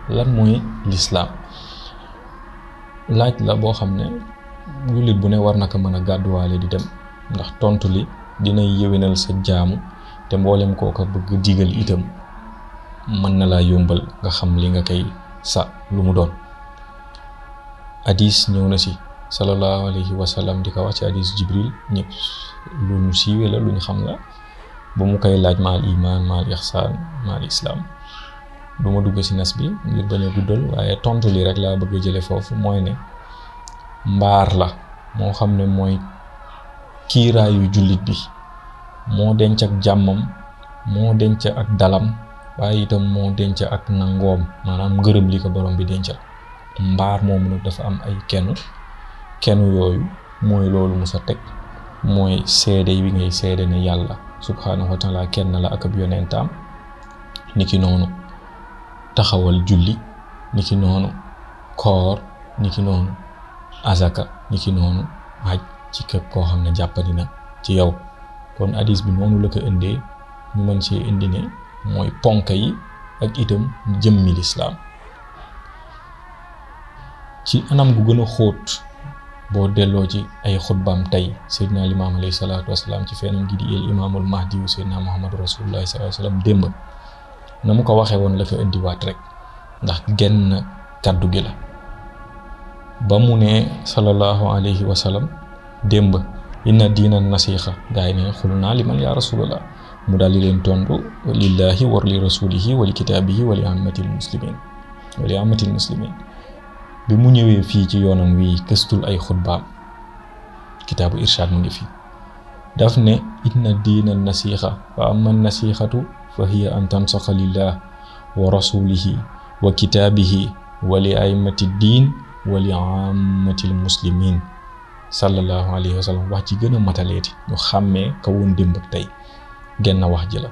lan mooy lislaam laaj la boo xam ne jullit bu ne war na ko mën a gàdduwaale di dem ndax tontu li dinay yéwénal sa jaamu te mboolem kooka bëgg digal itam mën na laa yombal nga xam li nga koy sa lu mu doon. hadis ñëw na si sallallahu alayhi wa sallam di ko wax ci hadis Jibril ñëpp lu ñu siiwee la lu ñu xam la bu mu koy laaj maal iman maal ihsaan maal islaam du ma dugg si nas bi ngir bañ a guddal waaye tontu li rek laa bëgg a jële foofu mooy ne mbaar la moo xam ne mooy kiiraayu jullit bi moo denc ak jàmmam moo denc ak dalam waaye itam moo denc ak nangoom maanaam ngërëm li ko borom bi dencal. mbaar moomu nag dafa am ay kennu yooyu mooy loolu mu sa teg mooy seede wi ngay seede ne yàlla subhaanahu wa taala kenn la ak ab yonentaam niki noonu taxawal julli niki noonu koor niki noonu azaka niki noonu haj ci képp koo xam ne jàppandi na ci yow. kon hadis bi noonu la ko indee ñu mën ci indi ne mooy ponk yi ak itam jëmmi lislaam ci anam gu gën a xóot boo delloo ci ay xutbaam tey Seydina Limaam alayhi salaatu wasalaam ci feenam gi di el imaamul mahdi wu Seydina Muhammadu rasulullahi sallallahu alayhi wasallam démb na mu ko waxee woon la fa indiwaat rek ndax genn kàddu gi la ba mu ne sallallahu alayhi wasallam démb inna diina nasiixa gaa yi ne xul naa liman yaa rasulallah mu daal di leen tontu lillahi wa li rasulihi wa li kitaabihi wa li ammatil muslimin bi mu ñëwee fii ci yoonam wi këstul ay xutbaam kitaabu irshaad mu ngi fi daf ne inna diina nasiixa fa amma nasiixatu fa hiya an tansaxa lillah wa rasulihi wa kitaabihi wa li a'immati diin wa li ammatil muslimin sallallahu alayhi wa sallam wax ci gën a mataleeti ñu xàmmee ka woon démb ak tey genn wax ji la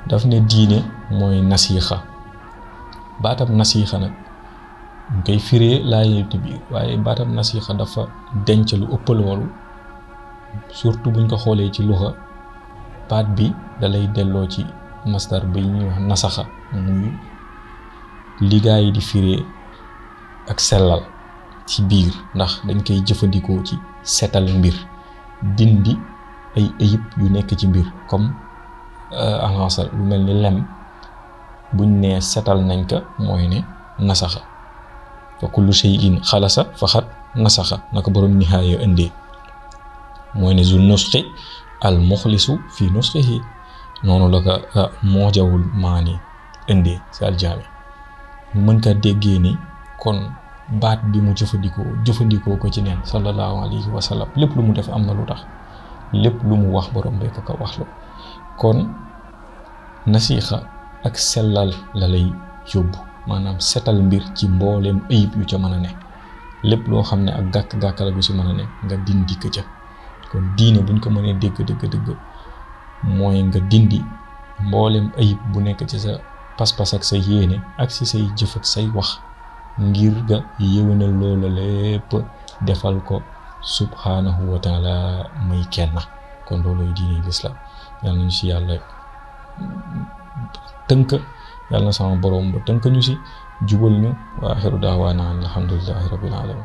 daf ne diine mooy nasiixa baatam nasiixa nag ñu koy firee laayati biir waaye baatam nasiixa dafa denc lu ëpp loolu surtout buñ ko xoolee ci luxa baat bi dalay delloo ci masdar bi ñuy wax nasaxa muy liggéey yi di firee ak sellal ci biir ndax dañ koy jëfandikoo ci setal mbir dindi ay ayib yu nekk ci mbir comme avancé lu mel ni lem buñ nee setal nañ ko mooy ne nasaxa fa kullu shay'in xalasa faxat nasaxa naka borom nihaaya indee mooy ne zul nusxi al muxlisu fi nusxihi noonu la ko moojawul maani indee si aljaami ñu mën kaa déggee ni kon baat bi mu jëfandikoo ko ci neen sallallahu alayhi wa sallam lépp lu mu def am na lu tax lépp lu mu wax borom bee ko wax la kon nasiixa ak sellal la lay yóbbu maanaam setal mbir ci mbooleem ayib yu ca mën a ne lépp loo xam ne ak gàkk-gàkk la gu si mën a ne nga dindi ko ca kon diine buñ ko mënee dëgg mooy nga dindi mbooleem ayib bu nekk ci sa pas-pas ak sa yéene ak si say jëf ak say wax ngir nga yéwénal loola lépp defal ko subhanahu wa taala muy kenn kon looloy diine l'islam yàlla nañu si yàlla tënk yàlla na sama borom ba tënk ñu si jubal ñu wa axiru daawaana alhamdulillahi rabbil alamin